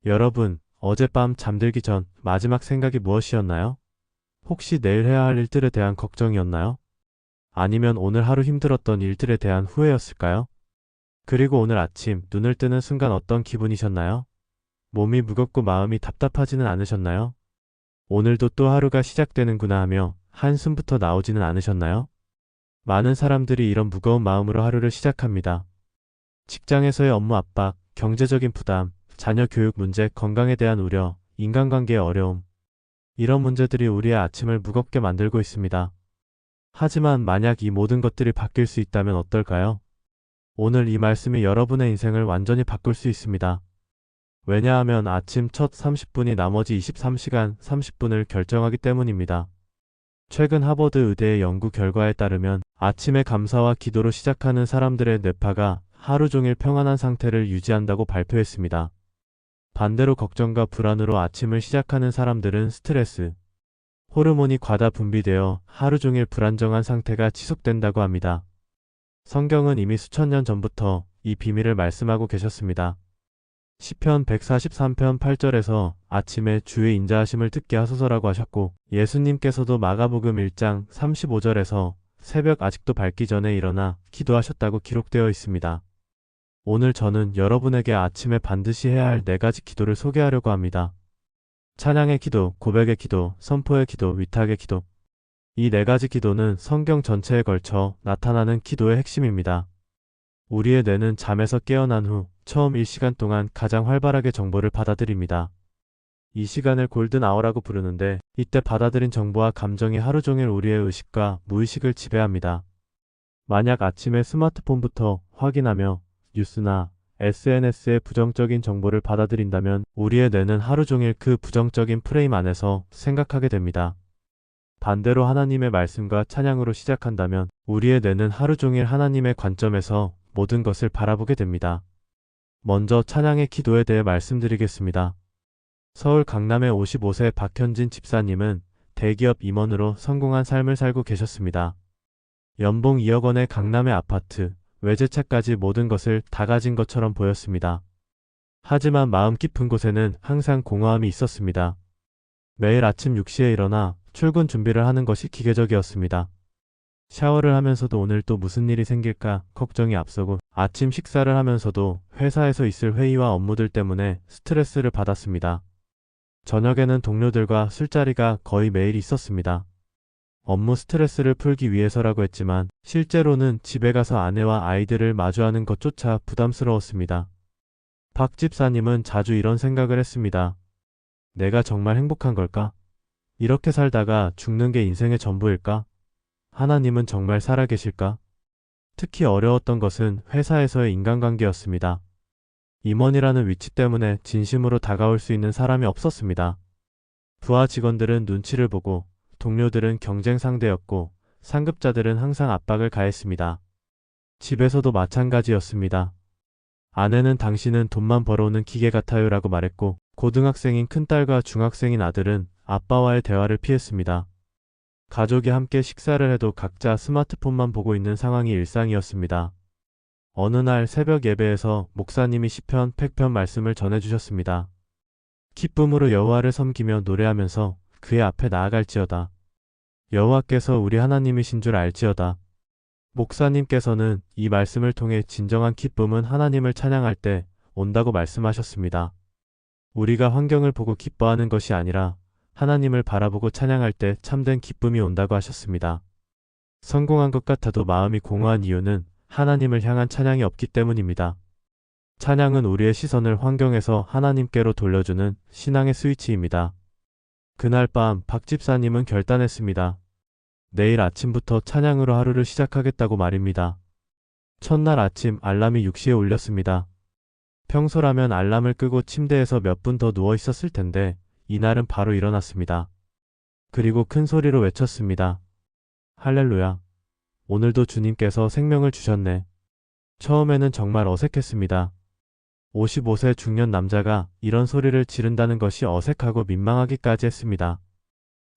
여러분, 어젯밤 잠들기 전 마지막 생각이 무엇이었나요? 혹시 내일 해야 할 일들에 대한 걱정이었나요? 아니면 오늘 하루 힘들었던 일들에 대한 후회였을까요? 그리고 오늘 아침 눈을 뜨는 순간 어떤 기분이셨나요? 몸이 무겁고 마음이 답답하지는 않으셨나요? 오늘도 또 하루가 시작되는구나 하며 한숨부터 나오지는 않으셨나요? 많은 사람들이 이런 무거운 마음으로 하루를 시작합니다. 직장에서의 업무 압박, 경제적인 부담, 자녀 교육 문제, 건강에 대한 우려, 인간관계의 어려움. 이런 문제들이 우리의 아침을 무겁게 만들고 있습니다. 하지만 만약 이 모든 것들이 바뀔 수 있다면 어떨까요? 오늘 이 말씀이 여러분의 인생을 완전히 바꿀 수 있습니다. 왜냐하면 아침 첫 30분이 나머지 23시간 30분을 결정하기 때문입니다. 최근 하버드 의대의 연구 결과에 따르면 아침에 감사와 기도로 시작하는 사람들의 뇌파가 하루 종일 평안한 상태를 유지한다고 발표했습니다. 반대로 걱정과 불안으로 아침을 시작하는 사람들은 스트레스, 호르몬이 과다 분비되어 하루 종일 불안정한 상태가 지속된다고 합니다. 성경은 이미 수천 년 전부터 이 비밀을 말씀하고 계셨습니다. 시편 143편 8절에서 아침에 주의 인자하심을 듣게 하소서라고 하셨고, 예수님께서도 마가복음 1장 35절에서 새벽 아직도 밝기 전에 일어나 기도하셨다고 기록되어 있습니다. 오늘 저는 여러분에게 아침에 반드시 해야 할 4가지 기도를 소개하려고 합니다. 찬양의 기도, 고백의 기도, 선포의 기도, 위탁의 기도. 이 4가지 기도는 성경 전체에 걸쳐 나타나는 기도의 핵심입니다. 우리의 뇌는 잠에서 깨어난 후 처음 1시간 동안 가장 활발하게 정보를 받아들입니다. 이 시간을 골든 아워라고 부르는데, 이때 받아들인 정보와 감정이 하루 종일 우리의 의식과 무의식을 지배합니다. 만약 아침에 스마트폰부터 확인하며 뉴스나 SNS의 부정적인 정보를 받아들인다면 우리의 뇌는 하루 종일 그 부정적인 프레임 안에서 생각하게 됩니다. 반대로 하나님의 말씀과 찬양으로 시작한다면 우리의 뇌는 하루 종일 하나님의 관점에서 모든 것을 바라보게 됩니다. 먼저 찬양의 기도에 대해 말씀드리겠습니다. 서울 강남의 55세 박현진 집사님은 대기업 임원으로 성공한 삶을 살고 계셨습니다. 연봉 2억 원의 강남의 아파트, 외제차까지 모든 것을 다 가진 것처럼 보였습니다. 하지만 마음 깊은 곳에는 항상 공허함이 있었습니다. 매일 아침 6시에 일어나 출근 준비를 하는 것이 기계적이었습니다. 샤워를 하면서도 오늘 또 무슨 일이 생길까 걱정이 앞서고, 아침 식사를 하면서도 회사에서 있을 회의와 업무들 때문에 스트레스를 받았습니다. 저녁에는 동료들과 술자리가 거의 매일 있었습니다. 업무 스트레스를 풀기 위해서라고 했지만 실제로는 집에 가서 아내와 아이들을 마주하는 것조차 부담스러웠습니다. 박 집사님은 자주 이런 생각을 했습니다. 내가 정말 행복한 걸까? 이렇게 살다가 죽는 게 인생의 전부일까? 하나님은 정말 살아계실까? 특히 어려웠던 것은 회사에서의 인간관계였습니다. 임원이라는 위치 때문에 진심으로 다가올 수 있는 사람이 없었습니다. 부하 직원들은 눈치를 보고, 동료들은 경쟁 상대였고, 상급자들은 항상 압박을 가했습니다. 집에서도 마찬가지였습니다. 아내는 당신은 돈만 벌어오는 기계 같아요 라고 말했고, 고등학생인 큰딸과 중학생인 아들은 아빠와의 대화를 피했습니다. 가족이 함께 식사를 해도 각자 스마트폰만 보고 있는 상황이 일상이었습니다. 어느 날 새벽 예배에서 목사님이 시편 100편 말씀을 전해주셨습니다. 기쁨으로 여호와를 섬기며 노래하면서 그의 앞에 나아갈지어다. 여호와께서 우리 하나님이신 줄 알지어다. 목사님께서는 이 말씀을 통해 진정한 기쁨은 하나님을 찬양할 때 온다고 말씀하셨습니다. 우리가 환경을 보고 기뻐하는 것이 아니라 하나님을 바라보고 찬양할 때 참된 기쁨이 온다고 하셨습니다. 성공한 것 같아도 마음이 공허한 이유는 하나님을 향한 찬양이 없기 때문입니다. 찬양은 우리의 시선을 환경에서 하나님께로 돌려주는 신앙의 스위치입니다. 그날 밤 박 집사님은 결단했습니다. 내일 아침부터 찬양으로 하루를 시작하겠다고 말입니다. 첫날 아침 알람이 6시에 울렸습니다. 평소라면 알람을 끄고 침대에서 몇 분 더 누워 있었을 텐데 이날은 바로 일어났습니다. 그리고 큰 소리로 외쳤습니다. 할렐루야. 오늘도 주님께서 생명을 주셨네. 처음에는 정말 어색했습니다. 55세 중년 남자가 이런 소리를 지른다는 것이 어색하고 민망하기까지 했습니다.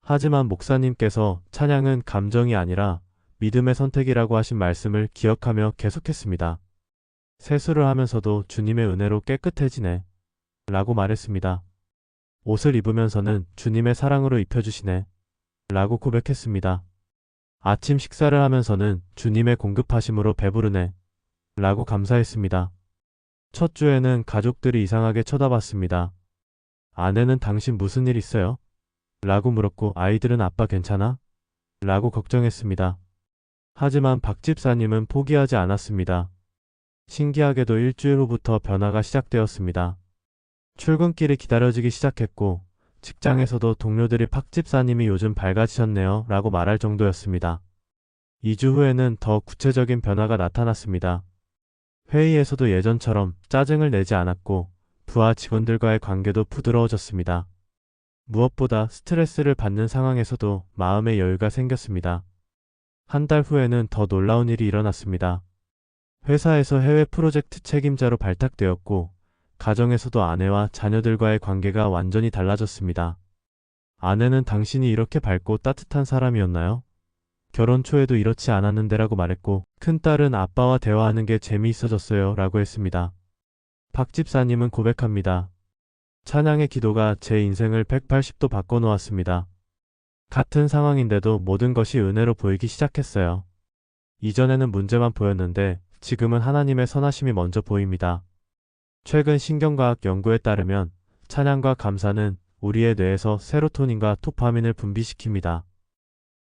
하지만 목사님께서 찬양은 감정이 아니라 믿음의 선택이라고 하신 말씀을 기억하며 계속했습니다. 세수를 하면서도 주님의 은혜로 깨끗해지네. 라고 말했습니다. 옷을 입으면서는 주님의 사랑으로 입혀주시네. 라고 고백했습니다. 아침 식사를 하면서는 주님의 공급하심으로 배부르네. 라고 감사했습니다. 첫 주에는 가족들이 이상하게 쳐다봤습니다. 아내는 당신 무슨 일 있어요? 라고 물었고 아이들은 아빠 괜찮아? 라고 걱정했습니다. 하지만 박 집사님은 포기하지 않았습니다. 신기하게도 일주일 후부터 변화가 시작되었습니다. 출근길이 기다려지기 시작했고 직장에서도 동료들이 박 집사님이 요즘 밝아지셨네요 라고 말할 정도였습니다. 2주 후에는 더 구체적인 변화가 나타났습니다. 회의에서도 예전처럼 짜증을 내지 않았고 부하 직원들과의 관계도 부드러워졌습니다. 무엇보다 스트레스를 받는 상황에서도 마음의 여유가 생겼습니다. 한 달 후에는 더 놀라운 일이 일어났습니다. 회사에서 해외 프로젝트 책임자로 발탁되었고 가정에서도 아내와 자녀들과의 관계가 완전히 달라졌습니다. 아내는 당신이 이렇게 밝고 따뜻한 사람이었나요? 결혼 초에도 이렇지 않았는데라고 말했고 큰딸은 아빠와 대화하는 게 재미있어졌어요 라고 했습니다. 박 집사님은 고백합니다. 찬양의 기도가 제 인생을 180도 바꿔놓았습니다. 같은 상황인데도 모든 것이 은혜로 보이기 시작했어요. 이전에는 문제만 보였는데 지금은 하나님의 선하심이 먼저 보입니다. 최근 신경과학 연구에 따르면 찬양과 감사는 우리의 뇌에서 세로토닌과 도파민을 분비시킵니다.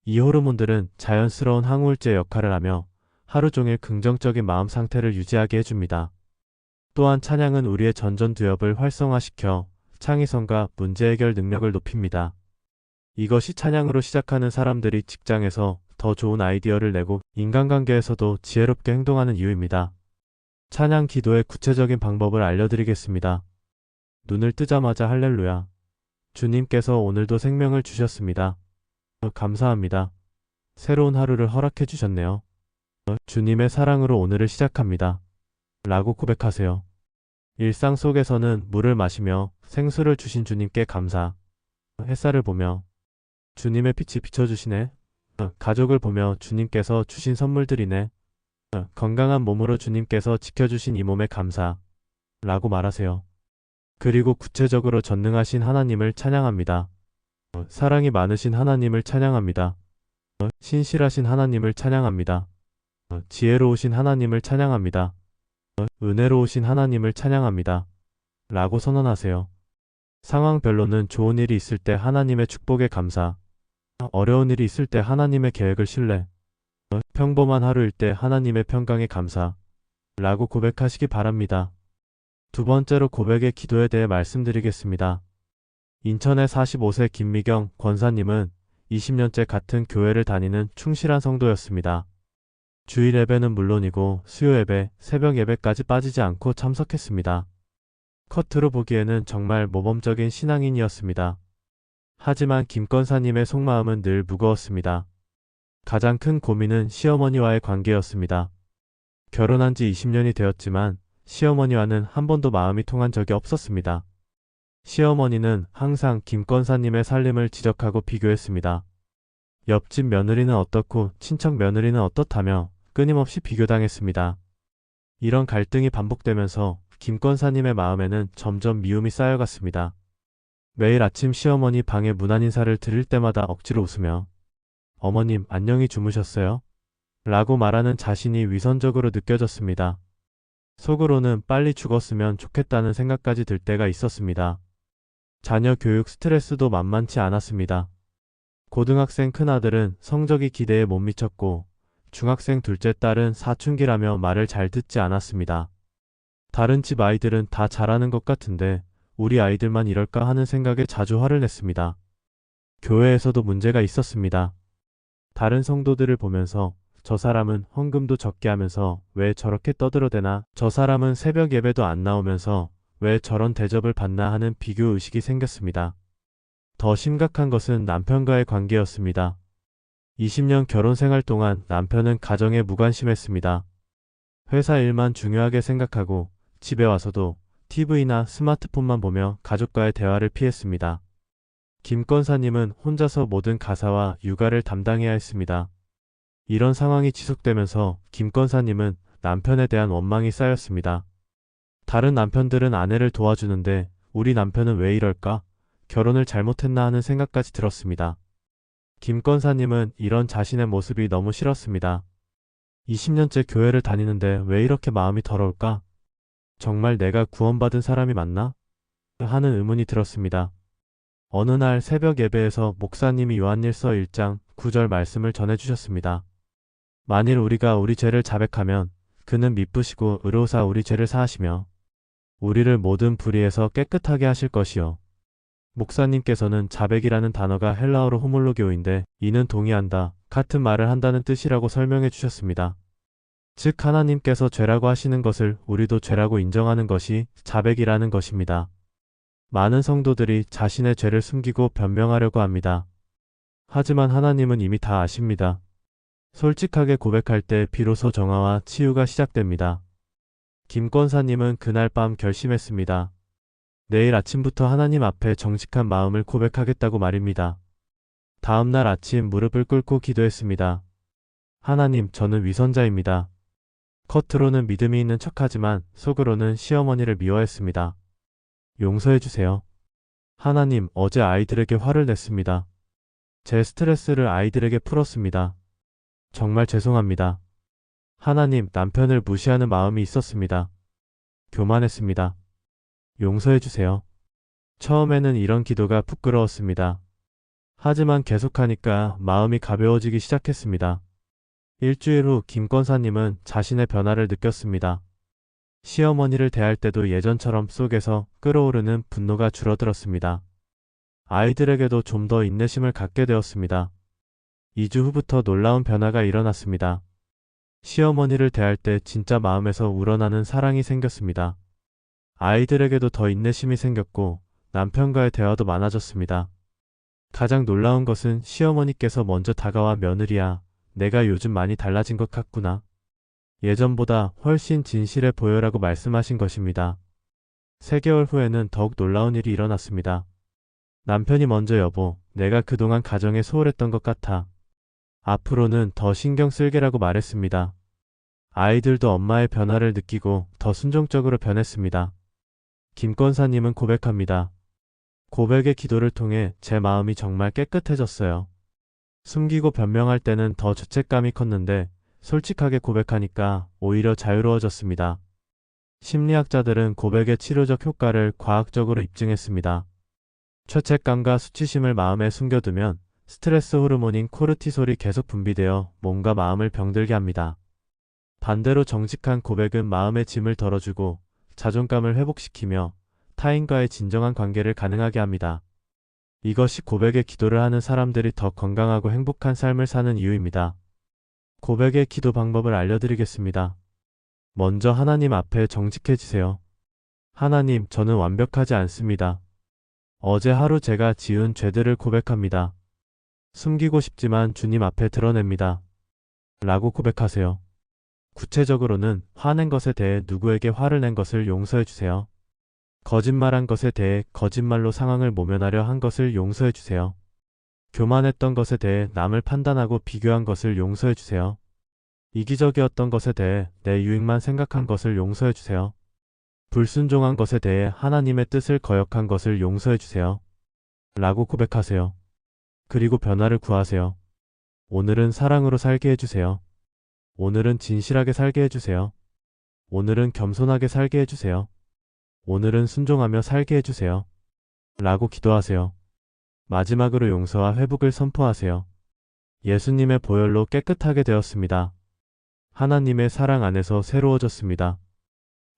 이 호르몬들은 자연스러운 항우울제 역할을 하며 하루 종일 긍정적인 마음 상태를 유지하게 해줍니다. 또한 찬양은 우리의 전전두엽을 활성화시켜 창의성과 문제 해결 능력을 높입니다. 이것이 찬양으로 시작하는 사람들이 직장에서 더 좋은 아이디어를 내고 인간관계에서도 지혜롭게 행동하는 이유입니다. 찬양 기도의 구체적인 방법을 알려드리겠습니다. 눈을 뜨자마자 할렐루야. 주님께서 오늘도 생명을 주셨습니다. 감사합니다. 새로운 하루를 허락해 주셨네요. 주님의 사랑으로 오늘을 시작합니다. 라고 고백하세요. 일상 속에서는 물을 마시며 생수를 주신 주님께 감사. 햇살을 보며 주님의 빛이 비춰주시네. 가족을 보며 주님께서 주신 선물들이네. 건강한 몸으로 주님께서 지켜주신 이 몸에 감사. 라고 말하세요. 그리고 구체적으로 전능하신 하나님을 찬양합니다. 사랑이 많으신 하나님을 찬양합니다. 신실하신 하나님을 찬양합니다. 지혜로우신 하나님을 찬양합니다. 은혜로우신 하나님을 찬양합니다. 라고 선언하세요. 상황별로는 좋은 일이 있을 때 하나님의 축복에 감사, 어려운 일이 있을 때 하나님의 계획을 신뢰, 평범한 하루일 때 하나님의 평강에 감사, 라고 고백하시기 바랍니다. 두 번째로 고백의 기도에 대해 말씀드리겠습니다. 인천의 45세 김미경 권사님은 20년째 같은 교회를 다니는 충실한 성도였습니다. 주일 예배는 물론이고 수요 예배, 새벽 예배까지 빠지지 않고 참석했습니다. 겉으로 보기에는 정말 모범적인 신앙인이었습니다. 하지만 김 권사님의 속마음은 늘 무거웠습니다. 가장 큰 고민은 시어머니와의 관계였습니다. 결혼한 지 20년이 되었지만 시어머니와는 한 번도 마음이 통한 적이 없었습니다. 시어머니는 항상 김 권사님의 살림을 지적하고 비교했습니다. 옆집 며느리는 어떻고 친척 며느리는 어떻다며 끊임없이 비교당했습니다. 이런 갈등이 반복되면서 김 권사님의 마음에는 점점 미움이 쌓여갔습니다. 매일 아침 시어머니 방에 문안 인사를 드릴 때마다 억지로 웃으며 어머님 안녕히 주무셨어요? 라고 말하는 자신이 위선적으로 느껴졌습니다. 속으로는 빨리 죽었으면 좋겠다는 생각까지 들 때가 있었습니다. 자녀 교육 스트레스도 만만치 않았습니다. 고등학생 큰아들은 성적이 기대에 못 미쳤고 중학생 둘째 딸은 사춘기라며 말을 잘 듣지 않았습니다. 다른 집 아이들은 다 잘하는 것 같은데 우리 아이들만 이럴까 하는 생각에 자주 화를 냈습니다. 교회에서도 문제가 있었습니다. 다른 성도들을 보면서 저 사람은 헌금도 적게 하면서 왜 저렇게 떠들어대나, 저 사람은 새벽 예배도 안 나오면서 왜 저런 대접을 받나 하는 비교의식이 생겼습니다. 더 심각한 것은 남편과의 관계였습니다. 20년 결혼 생활 동안 남편은 가정에 무관심했습니다. 회사 일만 중요하게 생각하고 집에 와서도 TV나 스마트폰만 보며 가족과의 대화를 피했습니다. 김 권사님은 혼자서 모든 가사와 육아를 담당해야 했습니다. 이런 상황이 지속되면서 김 권사님은 남편에 대한 원망이 쌓였습니다. 다른 남편들은 아내를 도와주는데 우리 남편은 왜 이럴까? 결혼을 잘못했나 하는 생각까지 들었습니다. 김 권사님은 이런 자신의 모습이 너무 싫었습니다. 20년째 교회를 다니는데 왜 이렇게 마음이 더러울까? 정말 내가 구원받은 사람이 맞나? 하는 의문이 들었습니다. 어느 날 새벽 예배에서 목사님이 요한일서 1장 9절 말씀을 전해주셨습니다. 만일 우리가 우리 죄를 자백하면 그는 미쁘시고 의로우사 우리 죄를 사하시며 우리를 모든 불의에서 깨끗하게 하실 것이요. 목사님께서는 자백이라는 단어가 헬라어로 호몰로게오인데 이는 동의한다, 같은 말을 한다는 뜻이라고 설명해 주셨습니다. 즉 하나님께서 죄라고 하시는 것을 우리도 죄라고 인정하는 것이 자백이라는 것입니다. 많은 성도들이 자신의 죄를 숨기고 변명하려고 합니다. 하지만 하나님은 이미 다 아십니다. 솔직하게 고백할 때 비로소 정화와 치유가 시작됩니다. 김 권사님은 그날 밤 결심했습니다. 내일 아침부터 하나님 앞에 정직한 마음을 고백하겠다고 말입니다. 다음 날 아침 무릎을 꿇고 기도했습니다. 하나님, 저는 위선자입니다. 겉으로는 믿음이 있는 척하지만 속으로는 시어머니를 미워했습니다. 용서해 주세요. 하나님, 어제 아이들에게 화를 냈습니다. 제 스트레스를 아이들에게 풀었습니다. 정말 죄송합니다. 하나님, 남편을 무시하는 마음이 있었습니다. 교만했습니다. 용서해 주세요. 처음에는 이런 기도가 부끄러웠습니다. 하지만 계속하니까 마음이 가벼워지기 시작했습니다. 일주일 후 김 권사님은 자신의 변화를 느꼈습니다. 시어머니를 대할 때도 예전처럼 속에서 끓어오르는 분노가 줄어들었습니다. 아이들에게도 좀 더 인내심을 갖게 되었습니다. 2주 후부터 놀라운 변화가 일어났습니다. 시어머니를 대할 때 진짜 마음에서 우러나는 사랑이 생겼습니다. 아이들에게도 더 인내심이 생겼고 남편과의 대화도 많아졌습니다. 가장 놀라운 것은 시어머니께서 먼저 다가와 며느리야, 내가 요즘 많이 달라진 것 같구나. 예전보다 훨씬 진실해 보여라고 말씀하신 것입니다. 3개월 후에는 더욱 놀라운 일이 일어났습니다. 남편이 먼저 여보, 내가 그동안 가정에 소홀했던 것 같아. 앞으로는 더 신경 쓸게라고 말했습니다. 아이들도 엄마의 변화를 느끼고 더 순종적으로 변했습니다. 김 권사님은 고백합니다. 고백의 기도를 통해 제 마음이 정말 깨끗해졌어요. 숨기고 변명할 때는 더 죄책감이 컸는데 솔직하게 고백하니까 오히려 자유로워졌습니다. 심리학자들은 고백의 치료적 효과를 과학적으로 입증했습니다. 죄책감과 수치심을 마음에 숨겨두면 스트레스 호르몬인 코르티솔이 계속 분비되어 몸과 마음을 병들게 합니다. 반대로 정직한 고백은 마음의 짐을 덜어주고 자존감을 회복시키며 타인과의 진정한 관계를 가능하게 합니다. 이것이 고백의 기도를 하는 사람들이 더 건강하고 행복한 삶을 사는 이유입니다. 고백의 기도 방법을 알려드리겠습니다. 먼저 하나님 앞에 정직해지세요. 하나님, 저는 완벽하지 않습니다. 어제 하루 제가 지은 죄들을 고백합니다. 숨기고 싶지만 주님 앞에 드러냅니다. 라고 고백하세요. 구체적으로는 화낸 것에 대해 누구에게 화를 낸 것을 용서해 주세요. 거짓말한 것에 대해 거짓말로 상황을 모면하려 한 것을 용서해 주세요. 교만했던 것에 대해 남을 판단하고 비교한 것을 용서해 주세요. 이기적이었던 것에 대해 내 유익만 생각한 것을 용서해 주세요. 불순종한 것에 대해 하나님의 뜻을 거역한 것을 용서해 주세요. 라고 고백하세요. 그리고 변화를 구하세요. 오늘은 사랑으로 살게 해주세요. 오늘은 진실하게 살게 해주세요. 오늘은 겸손하게 살게 해주세요. 오늘은 순종하며 살게 해주세요. 라고 기도하세요. 마지막으로 용서와 회복을 선포하세요. 예수님의 보혈로 깨끗하게 되었습니다. 하나님의 사랑 안에서 새로워졌습니다.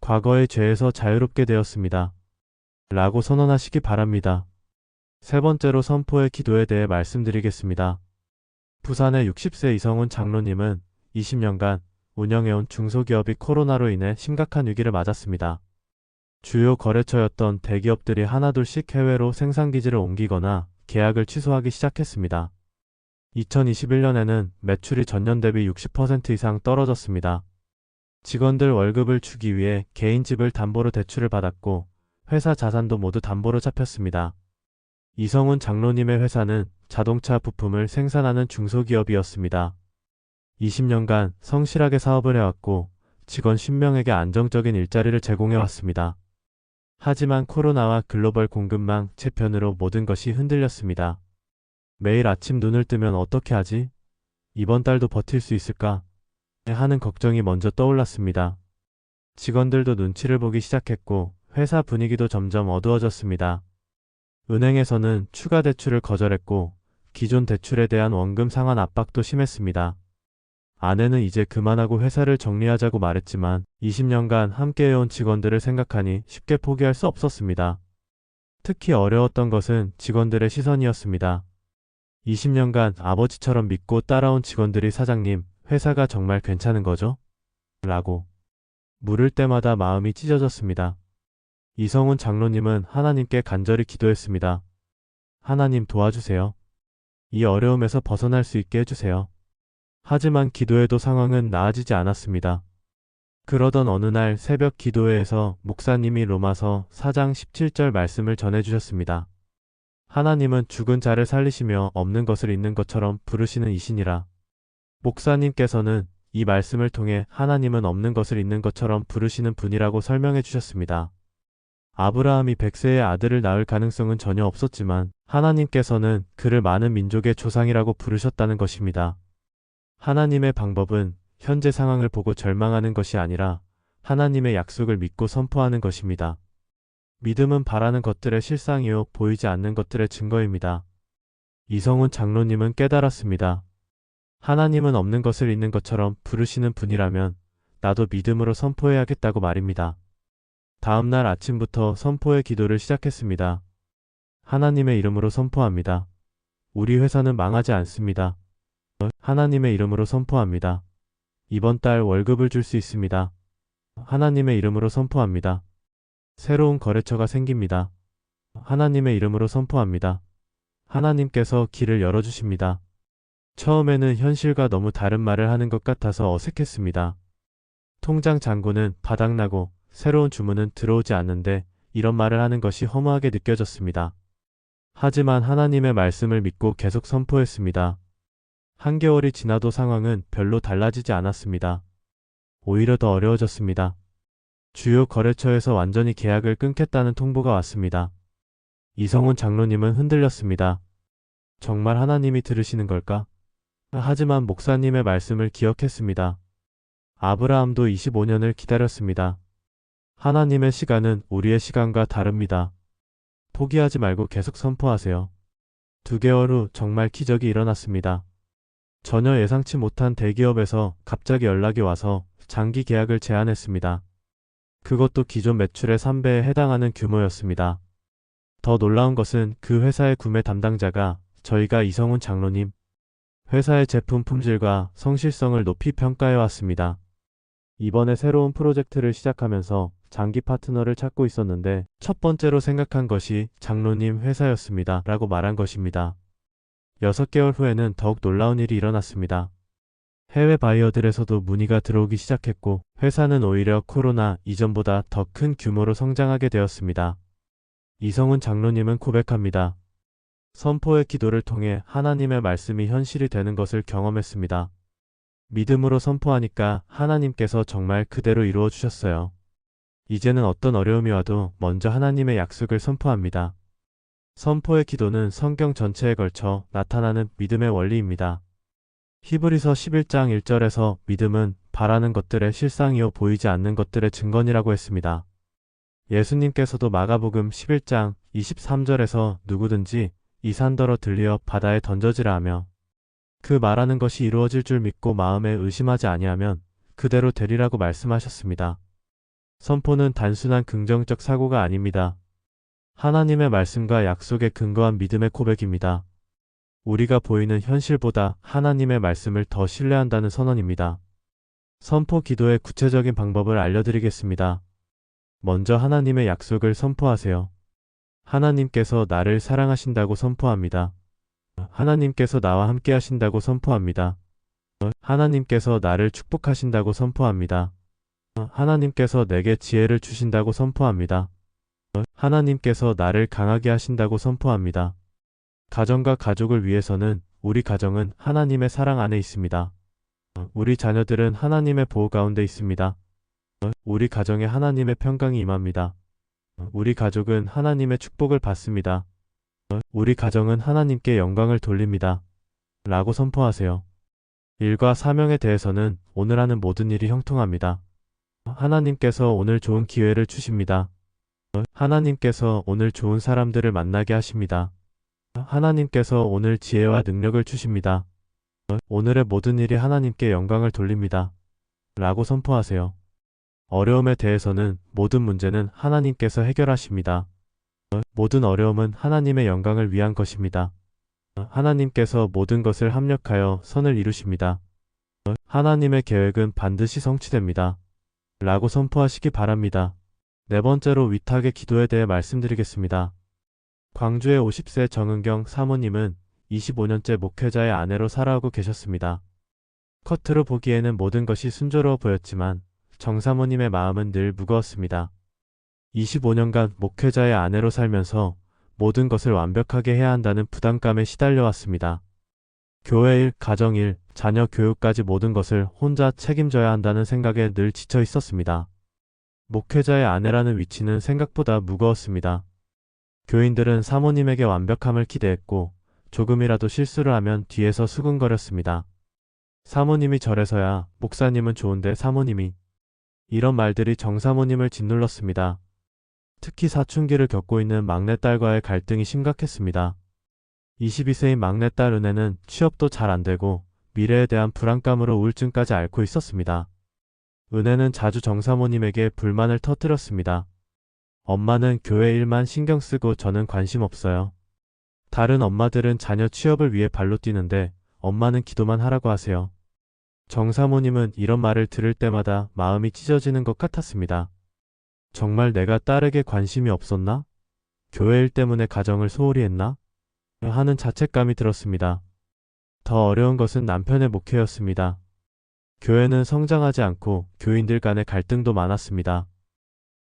과거의 죄에서 자유롭게 되었습니다. 라고 선언하시기 바랍니다. 세 번째로 선포의 기도에 대해 말씀드리겠습니다. 부산의 60세 이성훈 장로님은 20년간 운영해온 중소기업이 코로나로 인해 심각한 위기를 맞았습니다. 주요 거래처였던 대기업들이 하나둘씩 해외로 생산기지를 옮기거나 계약을 취소하기 시작했습니다. 2021년에는 매출이 전년 대비 60% 이상 떨어졌습니다. 직원들 월급을 주기 위해 개인 집을 담보로 대출을 받았고 회사 자산도 모두 담보로 잡혔습니다. 이성훈 장로님의 회사는 자동차 부품을 생산하는 중소기업이었습니다. 20년간 성실하게 사업을 해왔고 직원 10명에게 안정적인 일자리를 제공해왔습니다. 하지만 코로나와 글로벌 공급망 재편으로 모든 것이 흔들렸습니다. 매일 아침 눈을 뜨면 어떻게 하지? 이번 달도 버틸 수 있을까? 하는 걱정이 먼저 떠올랐습니다. 직원들도 눈치를 보기 시작했고 회사 분위기도 점점 어두워졌습니다. 은행에서는 추가 대출을 거절했고 기존 대출에 대한 원금 상환 압박도 심했습니다. 아내는 이제 그만하고 회사를 정리하자고 말했지만 20년간 함께해온 직원들을 생각하니 쉽게 포기할 수 없었습니다. 특히 어려웠던 것은 직원들의 시선이었습니다. 20년간 아버지처럼 믿고 따라온 직원들이 사장님, 회사가 정말 괜찮은 거죠? 라고 물을 때마다 마음이 찢어졌습니다. 이성훈 장로님은 하나님께 간절히 기도했습니다. 하나님 도와주세요. 이 어려움에서 벗어날 수 있게 해주세요. 하지만 기도해도 상황은 나아지지 않았습니다. 그러던 어느 날 새벽 기도회에서 목사님이 로마서 4장 17절 말씀을 전해주셨습니다. 하나님은 죽은 자를 살리시며 없는 것을 있는 것처럼 부르시는 이시니라. 목사님께서는 이 말씀을 통해 하나님은 없는 것을 있는 것처럼 부르시는 분이라고 설명해 주셨습니다. 아브라함이 100세의 아들을 낳을 가능성은 전혀 없었지만 하나님께서는 그를 많은 민족의 조상이라고 부르셨다는 것입니다. 하나님의 방법은 현재 상황을 보고 절망하는 것이 아니라 하나님의 약속을 믿고 선포하는 것입니다. 믿음은 바라는 것들의 실상이요 보이지 않는 것들의 증거입니다. 이성훈 장로님은 깨달았습니다. 하나님은 없는 것을 있는 것처럼 부르시는 분이라면 나도 믿음으로 선포해야겠다고 말입니다. 다음 날 아침부터 선포의 기도를 시작했습니다. 하나님의 이름으로 선포합니다. 우리 회사는 망하지 않습니다. 하나님의 이름으로 선포합니다. 이번 달 월급을 줄 수 있습니다. 하나님의 이름으로 선포합니다. 새로운 거래처가 생깁니다. 하나님의 이름으로 선포합니다. 하나님께서 길을 열어주십니다. 처음에는 현실과 너무 다른 말을 하는 것 같아서 어색했습니다. 통장 잔고는 바닥나고 새로운 주문은 들어오지 않는데 이런 말을 하는 것이 허무하게 느껴졌습니다. 하지만 하나님의 말씀을 믿고 계속 선포했습니다. 한개월이 지나도 상황은 별로 달라지지 않았습니다. 오히려 더 어려워졌습니다. 주요 거래처에서 완전히 계약을 끊겠다는 통보가 왔습니다. 이성훈 장로님은 흔들렸습니다. 정말 하나님이 들으시는 걸까? 하지만 목사님의 말씀을 기억했습니다. 아브라함도 25년을 기다렸습니다. 하나님의 시간은 우리의 시간과 다릅니다. 포기하지 말고 계속 선포하세요. 2개월 후 정말 기적이 일어났습니다. 전혀 예상치 못한 대기업에서 갑자기 연락이 와서 장기 계약을 제안했습니다. 그것도 기존 매출의 3배에 해당하는 규모였습니다. 더 놀라운 것은 그 회사의 구매 담당자가 저희가 이성훈 장로님, 회사의 제품 품질과 성실성을 높이 평가해 왔습니다. 이번에 새로운 프로젝트를 시작하면서 장기 파트너를 찾고 있었는데 첫 번째로 생각한 것이 장로님 회사였습니다. 라고 말한 것입니다. 6개월 후에는 더욱 놀라운 일이 일어났습니다. 해외 바이어들에서도 문의가 들어오기 시작했고 회사는 오히려 코로나 이전보다 더 큰 규모로 성장하게 되었습니다. 이성훈 장로님은 고백합니다. 선포의 기도를 통해 하나님의 말씀이 현실이 되는 것을 경험했습니다. 믿음으로 선포하니까 하나님께서 정말 그대로 이루어 주셨어요. 이제는 어떤 어려움이 와도 먼저 하나님의 약속을 선포합니다. 선포의 기도는 성경 전체에 걸쳐 나타나는 믿음의 원리입니다. 히브리서 11장 1절에서 믿음은 바라는 것들의 실상이요 보이지 않는 것들의 증거니라고 했습니다. 예수님께서도 마가복음 11장 23절에서 누구든지 이 산더러 들리어 바다에 던져지라 하며 그 말하는 것이 이루어질 줄 믿고 마음에 의심하지 아니하면 그대로 되리라고 말씀하셨습니다. 선포는 단순한 긍정적 사고가 아닙니다. 하나님의 말씀과 약속에 근거한 믿음의 고백입니다. 우리가 보이는 현실보다 하나님의 말씀을 더 신뢰한다는 선언입니다. 선포 기도의 구체적인 방법을 알려드리겠습니다. 먼저 하나님의 약속을 선포하세요. 하나님께서 나를 사랑하신다고 선포합니다. 하나님께서 나와 함께 하신다고 선포합니다. 하나님께서 나를 축복하신다고 선포합니다. 하나님께서 내게 지혜를 주신다고 선포합니다. 하나님께서 나를 강하게 하신다고 선포합니다. 가정과 가족을 위해서는 우리 가정은 하나님의 사랑 안에 있습니다. 우리 자녀들은 하나님의 보호 가운데 있습니다. 우리 가정에 하나님의 평강이 임합니다. 우리 가족은 하나님의 축복을 받습니다. 우리 가정은 하나님께 영광을 돌립니다. 라고 선포하세요. 일과 사명에 대해서는 오늘 하는 모든 일이 형통합니다. 하나님께서 오늘 좋은 기회를 주십니다. 하나님께서 오늘 좋은 사람들을 만나게 하십니다. 하나님께서 오늘 지혜와 능력을 주십니다. 오늘의 모든 일이 하나님께 영광을 돌립니다. 라고 선포하세요. 어려움에 대해서는 모든 문제는 하나님께서 해결하십니다. 모든 어려움은 하나님의 영광을 위한 것입니다. 하나님께서 모든 것을 합력하여 선을 이루십니다. 하나님의 계획은 반드시 성취됩니다. 라고 선포하시기 바랍니다. 네 번째로 위탁의 기도에 대해 말씀드리겠습니다. 광주의 50세 정은경 사모님은 25년째 목회자의 아내로 살아오고 계셨습니다. 겉으로 보기에는 모든 것이 순조로워 보였지만 정 사모님의 마음은 늘 무거웠습니다. 25년간 목회자의 아내로 살면서 모든 것을 완벽하게 해야 한다는 부담감에 시달려 왔습니다. 교회 일, 가정 일, 자녀 교육까지 모든 것을 혼자 책임져야 한다는 생각에 늘 지쳐 있었습니다. 목회자의 아내라는 위치는 생각보다 무거웠습니다. 교인들은 사모님에게 완벽함을 기대했고 조금이라도 실수를 하면 뒤에서 수근거렸습니다. 사모님이 저래서야 목사님은 좋은데 사모님이, 이런 말들이 정 사모님을 짓눌렀습니다. 특히 사춘기를 겪고 있는 막내딸과의 갈등이 심각했습니다. 22세인 막내딸 은혜는 취업도 잘 안되고 미래에 대한 불안감으로 우울증까지 앓고 있었습니다. 은혜는 자주 정 사모님에게 불만을 터뜨렸습니다. 엄마는 교회 일만 신경 쓰고 저는 관심 없어요. 다른 엄마들은 자녀 취업을 위해 발로 뛰는데 엄마는 기도만 하라고 하세요. 정 사모님은 이런 말을 들을 때마다 마음이 찢어지는 것 같았습니다. 정말 내가 딸에게 관심이 없었나? 교회 일 때문에 가정을 소홀히 했나? 하는 자책감이 들었습니다. 더 어려운 것은 남편의 목회였습니다. 교회는 성장하지 않고 교인들 간의 갈등도 많았습니다.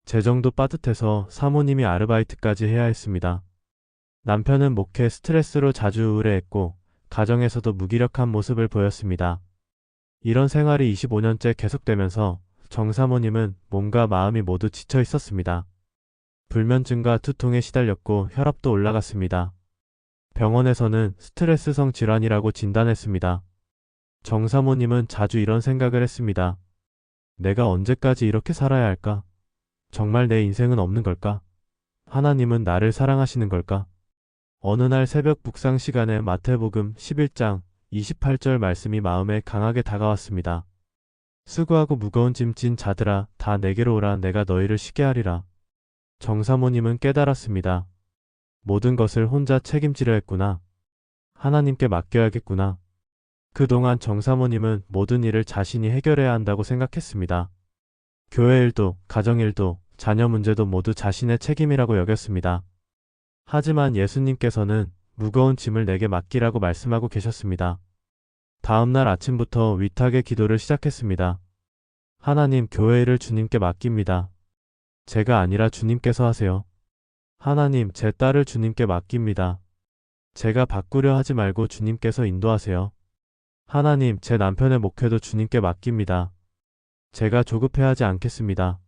재정도 빠듯해서 사모님이 아르바이트까지 해야 했습니다. 남편은 목회 스트레스로 자주 우울해했고 가정에서도 무기력한 모습을 보였습니다. 이런 생활이 25년째 계속되면서 정 사모님은 몸과 마음이 모두 지쳐 있었습니다. 불면증과 두통에 시달렸고 혈압도 올라갔습니다. 병원에서는 스트레스성 질환이라고 진단했습니다. 정 사모님은 자주 이런 생각을 했습니다. 내가 언제까지 이렇게 살아야 할까? 정말 내 인생은 없는 걸까? 하나님은 나를 사랑하시는 걸까? 어느 날 새벽 묵상 시간에 마태복음 11장 28절 말씀이 마음에 강하게 다가왔습니다. 수고하고 무거운 짐 진 자들아 다 내게로 오라 내가 너희를 쉬게 하리라. 정 사모님은 깨달았습니다. 모든 것을 혼자 책임지려 했구나. 하나님께 맡겨야겠구나. 그동안 정 사모님은 모든 일을 자신이 해결해야 한다고 생각했습니다. 교회 일도, 가정 일도, 자녀 문제도 모두 자신의 책임이라고 여겼습니다. 하지만 예수님께서는 무거운 짐을 내게 맡기라고 말씀하고 계셨습니다. 다음 날 아침부터 위탁의 기도를 시작했습니다. 하나님, 교회 일을 주님께 맡깁니다. 제가 아니라 주님께서 하세요. 하나님, 제 딸을 주님께 맡깁니다. 제가 바꾸려 하지 말고 주님께서 인도하세요. 하나님, 제 남편의 목회도 주님께 맡깁니다. 제가 조급해하지 않겠습니다.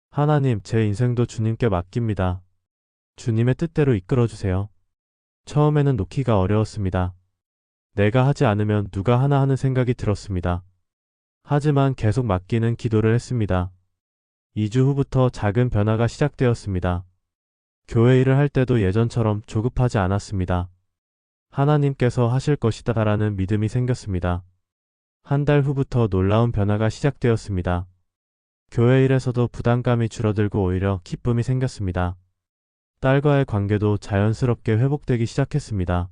하나님, 제 인생도 주님께 맡깁니다. 주님의 뜻대로 이끌어주세요. 처음에는 놓기가 어려웠습니다. 내가 하지 않으면 누가 하나 하는 생각이 들었습니다. 하지만 계속 맡기는 기도를 했습니다. 2주 후부터 작은 변화가 시작되었습니다. 교회 일을 할 때도 예전처럼 조급하지 않았습니다. 하나님께서 하실 것이다 라는 믿음이 생겼습니다. 한 달 후부터 놀라운 변화가 시작되었습니다. 교회 일에서도 부담감이 줄어들고 오히려 기쁨이 생겼습니다. 딸과의 관계도 자연스럽게 회복되기 시작했습니다.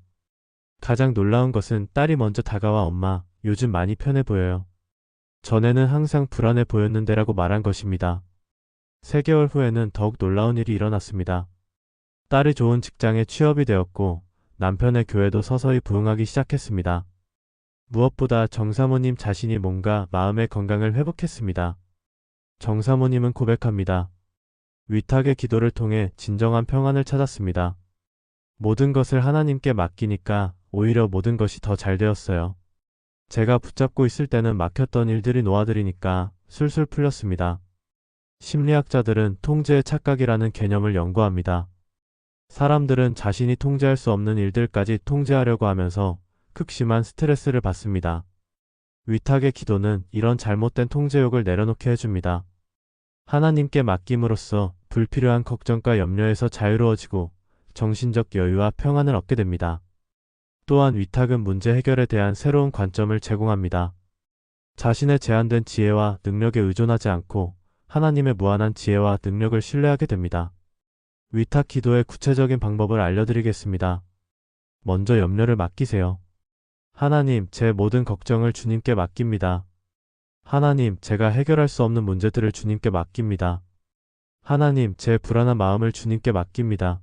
가장 놀라운 것은 딸이 먼저 다가와 엄마, 요즘 많이 편해 보여요. 전에는 항상 불안해 보였는데 라고 말한 것입니다. 3개월 후에는 더욱 놀라운 일이 일어났습니다. 딸이 좋은 직장에 취업이 되었고 남편의 교회도 서서히 부흥하기 시작했습니다. 무엇보다 정 사모님 자신이 몸과 마음의 건강을 회복했습니다. 정 사모님은 고백합니다. 위탁의 기도를 통해 진정한 평안을 찾았습니다. 모든 것을 하나님께 맡기니까 오히려 모든 것이 더 잘 되었어요. 제가 붙잡고 있을 때는 막혔던 일들이 놓아드리니까 술술 풀렸습니다. 심리학자들은 통제의 착각이라는 개념을 연구합니다. 사람들은 자신이 통제할 수 없는 일들까지 통제하려고 하면서 극심한 스트레스를 받습니다. 위탁의 기도는 이런 잘못된 통제욕을 내려놓게 해줍니다. 하나님께 맡김으로써 불필요한 걱정과 염려에서 자유로워지고 정신적 여유와 평안을 얻게 됩니다. 또한 위탁은 문제 해결에 대한 새로운 관점을 제공합니다. 자신의 제한된 지혜와 능력에 의존하지 않고 하나님의 무한한 지혜와 능력을 신뢰하게 됩니다. 위탁 기도의 구체적인 방법을 알려드리겠습니다. 먼저 염려를 맡기세요. 하나님, 제 모든 걱정을 주님께 맡깁니다. 하나님, 제가 해결할 수 없는 문제들을 주님께 맡깁니다. 하나님, 제 불안한 마음을 주님께 맡깁니다.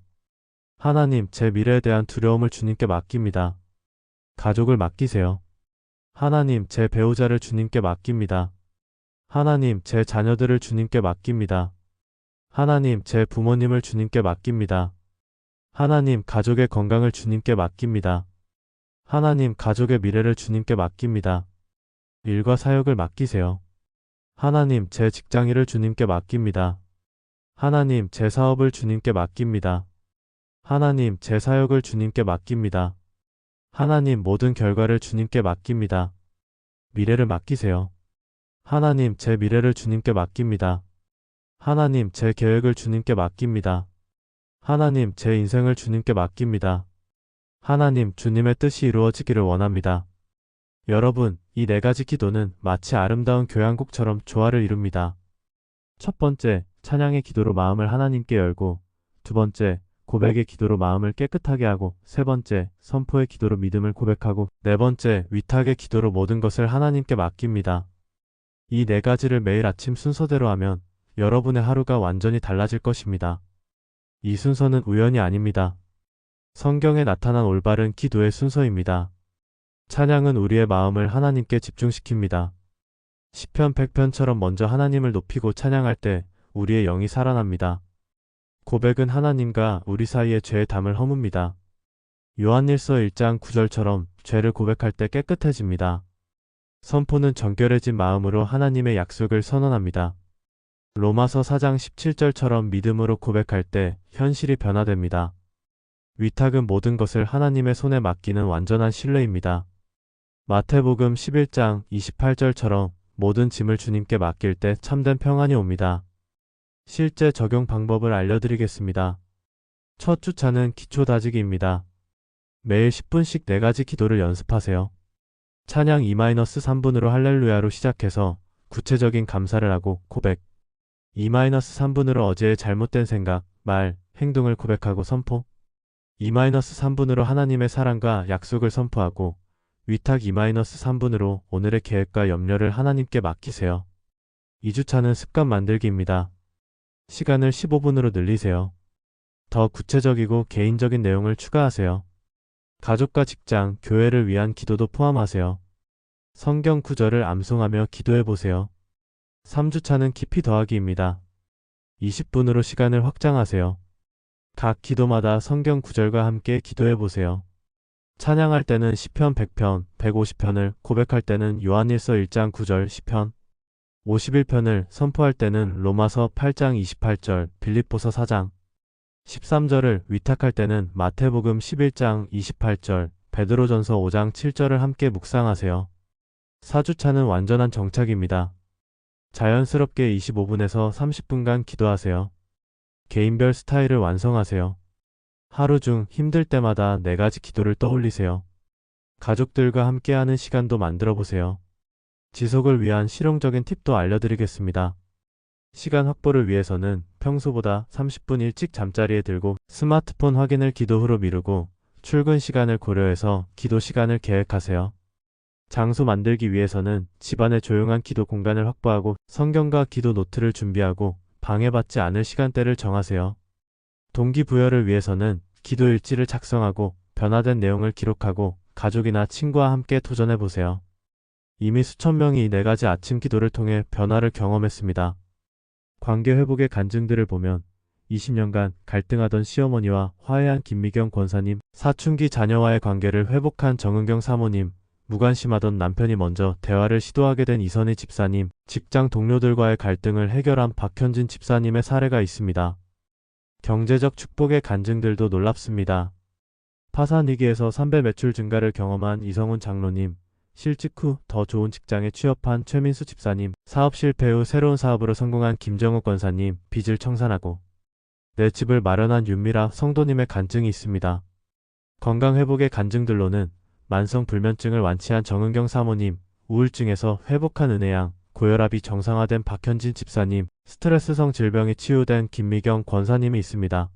하나님, 제 미래에 대한 두려움을 주님께 맡깁니다. 가족을 맡기세요. 하나님, 제 배우자를 주님께 맡깁니다. 하나님, 제 자녀들을 주님께 맡깁니다. 하나님, 제 부모님을 주님께 맡깁니다. 하나님, 가족의 건강을 주님께 맡깁니다. 하나님, 가족의 미래를 주님께 맡깁니다. 일과 사역을 맡기세요. 하나님, 제 직장일을 주님께 맡깁니다. 하나님, 제 사업을 주님께 맡깁니다. 하나님, 제 사역을 주님께 맡깁니다. 하나님, 모든 결과를 주님께 맡깁니다. 미래를 맡기세요. 하나님, 제 미래를 주님께 맡깁니다. 하나님, 제 계획을 주님께 맡깁니다. 하나님, 제 인생을 주님께 맡깁니다. 하나님, 주님의 뜻이 이루어지기를 원합니다. 여러분, 이 네 가지 기도는 마치 아름다운 교향곡처럼 조화를 이룹니다. 첫 번째, 찬양의 기도로 마음을 하나님께 열고, 두 번째, 고백의 기도로 마음을 깨끗하게 하고, 세 번째, 선포의 기도로 믿음을 고백하고, 네 번째, 위탁의 기도로 모든 것을 하나님께 맡깁니다. 이 네 가지를 매일 아침 순서대로 하면 여러분의 하루가 완전히 달라질 것입니다. 이 순서는 우연이 아닙니다. 성경에 나타난 올바른 기도의 순서입니다. 찬양은 우리의 마음을 하나님께 집중시킵니다. 시편 100편처럼 먼저 하나님을 높이고 찬양할 때 우리의 영이 살아납니다. 고백은 하나님과 우리 사이의 죄의 담을 허뭅니다. 요한일서 1장 9절처럼 죄를 고백할 때 깨끗해집니다. 선포는 정결해진 마음으로 하나님의 약속을 선언합니다. 로마서 4장 17절처럼 믿음으로 고백할 때 현실이 변화됩니다. 위탁은 모든 것을 하나님의 손에 맡기는 완전한 신뢰입니다. 마태복음 11장 28절처럼 모든 짐을 주님께 맡길 때 참된 평안이 옵니다. 실제 적용 방법을 알려드리겠습니다. 첫 주차는 기초 다지기입니다. 매일 10분씩 4가지 기도를 연습하세요. 찬양 2-3분으로 할렐루야로 시작해서 구체적인 감사를 하고 고백. 2-3분으로 어제의 잘못된 생각, 말, 행동을 고백하고 선포. 2-3분으로 하나님의 사랑과 약속을 선포하고 위탁 2-3분으로 오늘의 계획과 염려를 하나님께 맡기세요. 2주차는 습관 만들기입니다. 시간을 15분으로 늘리세요. 더 구체적이고 개인적인 내용을 추가하세요. 가족과 직장, 교회를 위한 기도도 포함하세요. 성경 구절을 암송하며 기도해보세요. 3주차는 깊이 더하기입니다. 20분으로 시간을 확장하세요. 각 기도마다 성경 구절과 함께 기도해보세요. 찬양할 때는 시편 100편, 150편을, 고백할 때는 요한일서 1장 9절 10편, 51편을, 선포할 때는 로마서 8장 28절, 빌립보서 4장 13절을, 위탁할 때는 마태복음 11장 28절, 베드로전서 5장 7절을 함께 묵상하세요. 4주차는 완전한 정착입니다. 자연스럽게 25분에서 30분간 기도하세요. 개인별 스타일을 완성하세요. 하루 중 힘들 때마다 4가지 기도를 떠올리세요. 가족들과 함께하는 시간도 만들어 보세요. 지속을 위한 실용적인 팁도 알려드리겠습니다. 시간 확보를 위해서는 평소보다 30분 일찍 잠자리에 들고 스마트폰 확인을 기도 후로 미루고 출근 시간을 고려해서 기도 시간을 계획하세요. 장소 만들기 위해서는 집안에 조용한 기도 공간을 확보하고 성경과 기도 노트를 준비하고 방해받지 않을 시간대를 정하세요. 동기부여를 위해서는 기도 일지를 작성하고 변화된 내용을 기록하고 가족이나 친구와 함께 도전해보세요. 이미 수천 명이 이 4가지 아침 기도를 통해 변화를 경험했습니다. 관계 회복의 간증들을 보면 20년간 갈등하던 시어머니와 화해한 김미경 권사님, 사춘기 자녀와의 관계를 회복한 정은경 사모님, 무관심하던 남편이 먼저 대화를 시도하게 된 이선희 집사님, 직장 동료들과의 갈등을 해결한 박현진 집사님의 사례가 있습니다. 경제적 축복의 간증들도 놀랍습니다. 파산 위기에서 3배 매출 증가를 경험한 이성훈 장로님, 실직 후 더 좋은 직장에 취업한 최민수 집사님, 사업 실패 후 새로운 사업으로 성공한 김정욱 권사님, 빚을 청산하고 내 집을 마련한 윤미라 성도님의 간증이 있습니다. 건강회복의 간증들로는 만성불면증을 완치한 정은경 사모님, 우울증에서 회복한 은혜양, 고혈압이 정상화된 박현진 집사님, 스트레스성 질병이 치유된 김미경 권사님이 있습니다.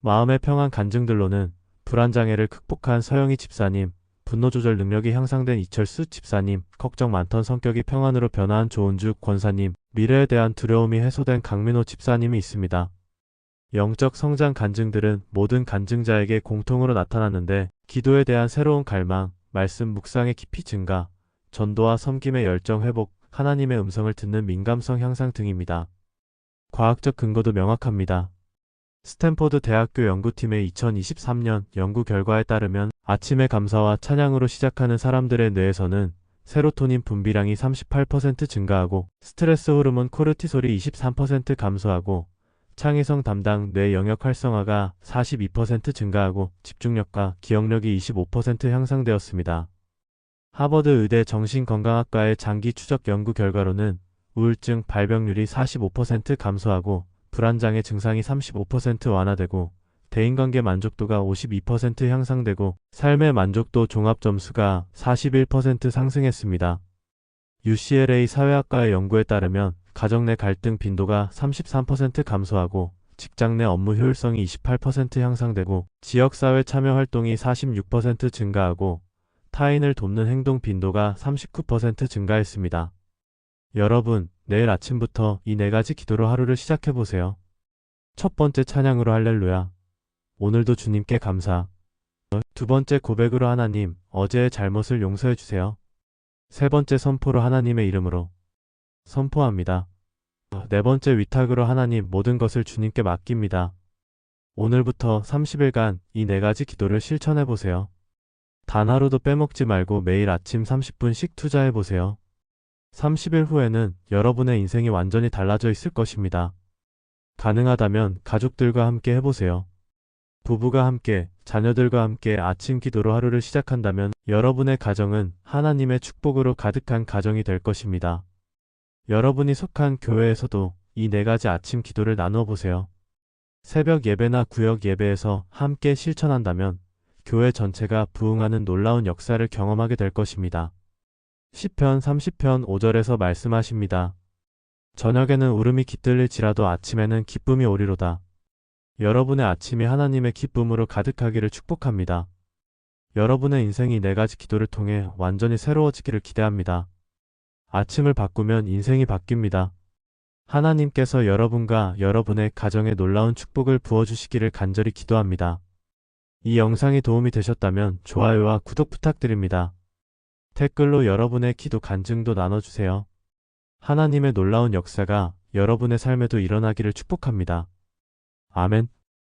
마음의 평안 간증들로는 불안장애를 극복한 서영희 집사님, 분노조절 능력이 향상된 이철수 집사님, 걱정 많던 성격이 평안으로 변화한 조은주 권사님, 미래에 대한 두려움이 해소된 강민호 집사님이 있습니다. 영적 성장 간증들은 모든 간증자에게 공통으로 나타났는데 기도에 대한 새로운 갈망, 말씀 묵상의 깊이 증가, 전도와 섬김의 열정 회복, 하나님의 음성을 듣는 민감성 향상 등입니다. 과학적 근거도 명확합니다. 스탠포드 대학교 연구팀의 2023년 연구 결과에 따르면 아침의 감사와 찬양으로 시작하는 사람들의 뇌에서는 세로토닌 분비량이 38% 증가하고 스트레스 호르몬 코르티솔이 23% 감소하고 창의성 담당 뇌 영역 활성화가 42% 증가하고 집중력과 기억력이 25% 향상되었습니다. 하버드 의대 정신건강학과의 장기 추적 연구 결과로는 우울증 발병률이 45% 감소하고 불안장애 증상이 35% 완화되고 대인관계 만족도가 52% 향상되고 삶의 만족도 종합점수가 41% 상승했습니다. UCLA 사회학과의 연구에 따르면 가정 내 갈등 빈도가 33% 감소하고 직장 내 업무 효율성이 28% 향상되고 지역사회 참여 활동이 46% 증가하고 타인을 돕는 행동 빈도가 39% 증가했습니다. 여러분, 내일 아침부터 이 4가지 기도로 하루를 시작해보세요. 첫 번째 찬양으로 할렐루야. 오늘도 주님께 감사. 두 번째 고백으로 하나님, 어제의 잘못을 용서해주세요. 세 번째 선포로 하나님의 이름으로 선포합니다. 네 번째 위탁으로 하나님 모든 것을 주님께 맡깁니다. 오늘부터 30일간 이 4가지 기도를 실천해보세요. 단 하루도 빼먹지 말고 매일 아침 30분씩 투자해보세요. 30일 후에는 여러분의 인생이 완전히 달라져 있을 것입니다. 가능하다면 가족들과 함께 해보세요. 부부가 함께, 자녀들과 함께 아침 기도로 하루를 시작한다면 여러분의 가정은 하나님의 축복으로 가득한 가정이 될 것입니다. 여러분이 속한 교회에서도 이 4가지 아침 기도를 나누어 보세요. 새벽 예배나 구역 예배에서 함께 실천한다면 교회 전체가 부흥하는 놀라운 역사를 경험하게 될 것입니다. 시편 30편 5절에서 말씀하십니다. 저녁에는 울음이 깃들릴지라도 아침에는 기쁨이 오리로다. 여러분의 아침이 하나님의 기쁨으로 가득하기를 축복합니다. 여러분의 인생이 4가지 기도를 통해 완전히 새로워지기를 기대합니다. 아침을 바꾸면 인생이 바뀝니다. 하나님께서 여러분과 여러분의 가정에 놀라운 축복을 부어주시기를 간절히 기도합니다. 이 영상이 도움이 되셨다면 좋아요와 구독 부탁드립니다. 댓글로 여러분의 기도 간증도 나눠주세요. 하나님의 놀라운 역사가 여러분의 삶에도 일어나기를 축복합니다. 아멘.